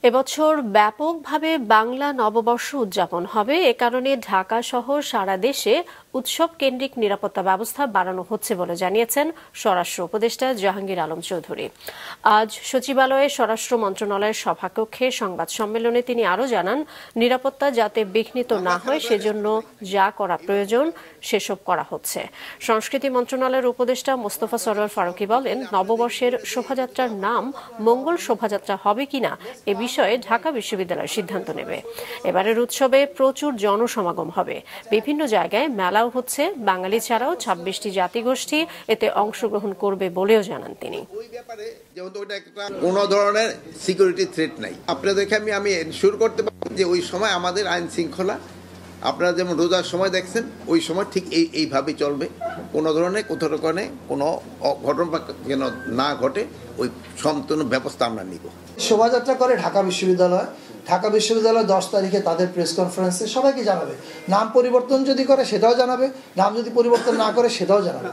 এবছর ব্যাপকভাবে বাংলা নববর্ষ উদযাপন হবে। এ কারণে ঢাকা সহ সারা দেশে উৎসব কেন্দ্রিক নিরাপত্তা ব্যবস্থা বাড়ানো হচ্ছে বলে জানিয়েছেন স্বরাষ্ট্র উপদেষ্টা জাহাঙ্গীর আলম চৌধুরী। আজ সচিবালয়ে স্বরাষ্ট্র মন্ত্রণালয়ের সভাকক্ষে সংবাদ সম্মেলনে তিনি আরও জানান, নিরাপত্তা যাতে বিঘ্নিত না হয় সেজন্য যা করা প্রয়োজন সেসব করা হচ্ছে। সংস্কৃতি মন্ত্রণালয়ের উপদেষ্টা মোস্তফা সরোয়ার ফারুকী বলেন, নববর্ষের শোভাযাত্রার নাম মঙ্গল শোভাযাত্রা হবে কিনা এ বিষয়ে ঢাকা বিশ্ববিদ্যালয় সিদ্ধান্ত নেবে। এবারের উৎসবে প্রচুর জনসমাগম হবে, বিভিন্ন জায়গায় মেলাও হচ্ছে। বাঙালি ছাড়াও ২৬টি জাতিগোষ্ঠী এতে অংশগ্রহণ করবে বলেও জানান তিনি। কোন ধরনের সিকিউরিটি থ্রেট নাই। আপনাদেরকে আমি এনশিওর করতে পারি যে ওই সময় আমাদের আইন শৃঙ্খলা আপনারা যেমন রোজার সময় দেখছেন ওই সময় ঠিক এইভাবেই চলবে। কোনো ধরনের কোথাও কোনো ঘটনা যেন না ঘটে, ওই সম্পূর্ণ ব্যবস্থা আমরা নিব। শোভাযাত্রা করে ঢাকা বিশ্ববিদ্যালয় 10 তারিখে তাদের প্রেস কনফারেন্সে সবাইকে জানাবে। নাম পরিবর্তন যদি করে সেটাও জানাবে, নাম যদি পরিবর্তন না করে সেটাও জানাবে।